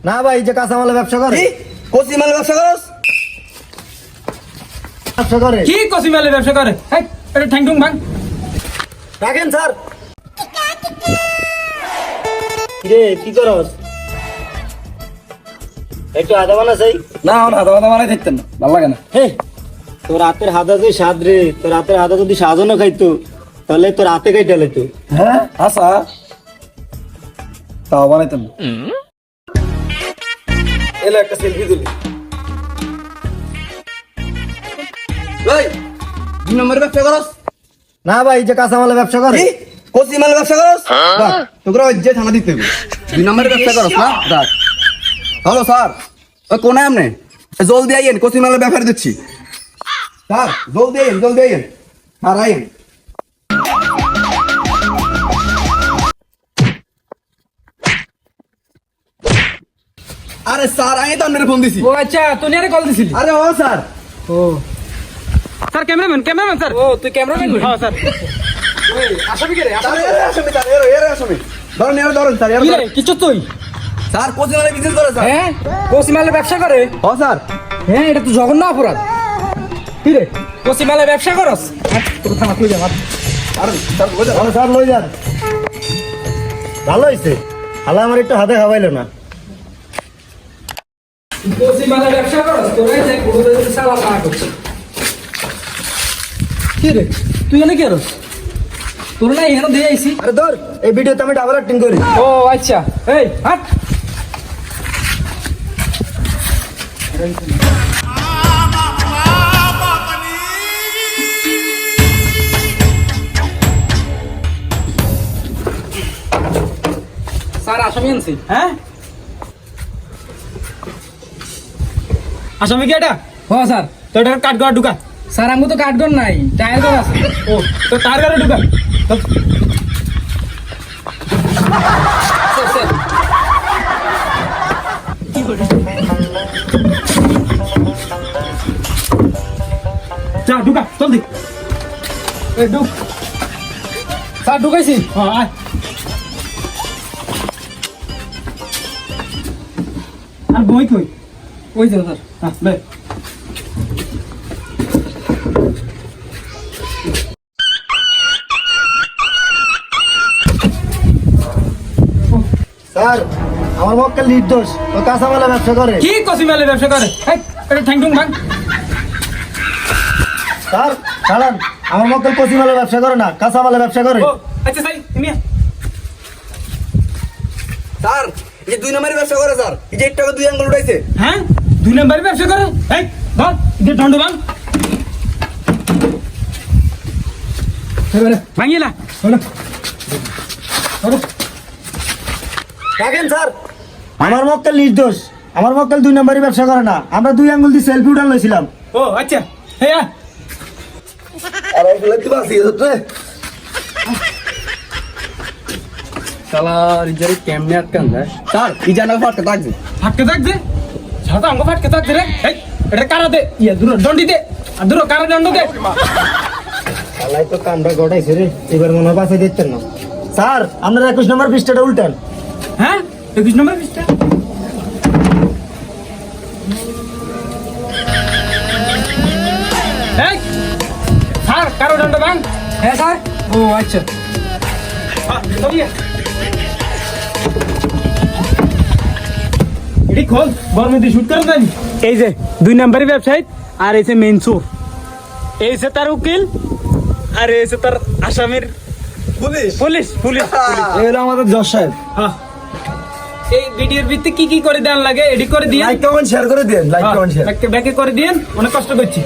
না ভাই, যে কাঁচামালের ব্যবসা করে। কচি মালের ব্যবসা করস? ব্যবসা করে কি কচি মালের ব্যবসা করে? এই এটা ঠ্যাং ঠুং ভাঙ। রাখেন স্যার। কিরে কি করস? একটু আদা বানা চাই। না না দাদা বানাই থাকতেন না, ভালো লাগে না। হে, তোর হাতের হাদা যে স্বাদ রে, তোর হাতের হাদা যদি সাজানো খাইতো তাহলে তোর হাতে খাইতে লাইতো। হ্যাঁ আচ্ছা, তাও বানাইতেন না। এলো একটা সেলফি তুলি। ভাই 2 নম্বরের ব্যবসা করস? না ভাই, যে কাঁচামালের ব্যবসা করে। কচি মালের ব্যবসা করস? বাহ, তোকে যে থানা দিতে হবে। 2 নম্বরের ব্যবসা করস না? দেখ। হ্যালো স্যার, ওই কোন আমনে জলদি আইয়েন, কচি মালের ব্যাপারে দিচ্ছি। স্যার জলদি আইয়েন। আর আইয়েন। আরে স্যার, আমি তো আপনার ফোন দিছি। ও আচ্ছা, তুই আরে কল দিছিলি? আরে ও স্যার, ও স্যার ক্যামেরাম্যান স্যার। ও তুই ক্যামেরাম্যান? হ্যাঁ স্যার। ওই আসামি কে রে? স্যার এর আসামি, স্যার এর আসামি। ধরুন স্যার, কি রে কিছু তুই? স্যার কচি মালের বিজনেস করে স্যার। হ্যাঁ কচি মালের ব্যবসা করে? ও স্যার, হ্যাঁ এটা তো জঘন্য অপরাধ। কি রে কচি মালের ব্যবসা করস? তোর থানা তুই যা। আরে স্যার বলে ভালো স্যার, লই যান। ভালো হয়েছে, হালা আমার একটু হাতে খাওয়াইলো না। কচি মালের ব্যবসা করস? তোর এই যে কোথায় সালা পানা করছিস? কি রে তুই এনে কি করস? তোর না এখানে দিয়ে আইছি। আরে ধর, এই ভিডিওতে আমি ডাবল অ্যাক্টিং করি। ও আচ্ছা, এই হাট। স্যার আসামি আনছি। হ্যাঁ আসামি কি এটা? ও স্যার তো এটা কাঠগড় ঢুকা। স্যার আমি তো কাঠগড় নাই, টায়ার ঘর আছে। ও তো টায়ার ঘরে ঢুকা। যা ঢুকা জলদি। এই ঢুক। স্যার ঢুকাইছি। হ্যাঁ আয়। আর বই কই? ওই যে স্যার। হ্যাঁ লে। স্যার, আমার মক্কেল নির্দোষ, ও কাঁচামালের ব্যবসা করে। কি কচি মালের ব্যবসা করে? এই এটা ঠ্যাং ঠুং ভাঙ। স্যার ছাড়ান, আমার মক্কেল কচিমালের ব্যবসা করে না, কাঁচামালের ব্যবসা করে। ও আচ্ছা স্যার তুমি স্যার, এই যে 2 নম্বরের ব্যবসা করে স্যার। এই যে 1 টাকা 2 আঙ্গুল উঠাইছে। হ্যাঁ 2 নম্বরের ব্যবসা করে? এই বল যে দণ্ড ভাঙ। ভাঙিলা হলো হলো। দেখেন স্যার, আমার মক্কেল নির্দোষ, আমার মক্কেল 2 নম্বরই ব্যবসা করে না। আমরা 2 আঙ্গুল দিয়ে সেলফি উঠান লইছিলাম। ও আচ্ছা এই আ আরে এগুলো কি বাসি রে? শালা রিজারি কেমনে আটকান যায়? স্যার এই জানা ফাটকে থাকবে। ফাটকে থাকবে? ছাতা অঙ্গ ফাটকে থাকবে রে। এই এটা কারা দে, ইয়া দূর দণ্ডি দে, আর দূর কারা দণ্ড দে। আলাই তো কামটা গড়াইছে রে, এবার মনে হয় বাঁচাই দিচ্ছেন না। স্যার, আপনারা 21 নম্বর পৃষ্ঠাটা উল্টান। হ্যাঁ 21 নম্বর পৃষ্ঠা। এই স্যার কারো দণ্ড ভাঙ। হ্যাঁ স্যার। ও আচ্ছা এটি খোল, বর্মতি শুট করে দেন। এই যে 2 নম্বরের ওয়েবসাইট, আর এই যে মেইন চোর, এই যে তার উকিল, আর এই যে তার আসামির পুলিশ। Police police. এই হলো আমাদের জজ সাহেব। হ্যাঁ এই ভিডিওর ভিত্তি কি কি করে দেন লাগে এডি করে দিয়ে লাইক কমেন্ট শেয়ার করে দেন, লাইক কমেন্ট শেয়ার। ব্যাকে করে দিন, অনেক কষ্ট করছি।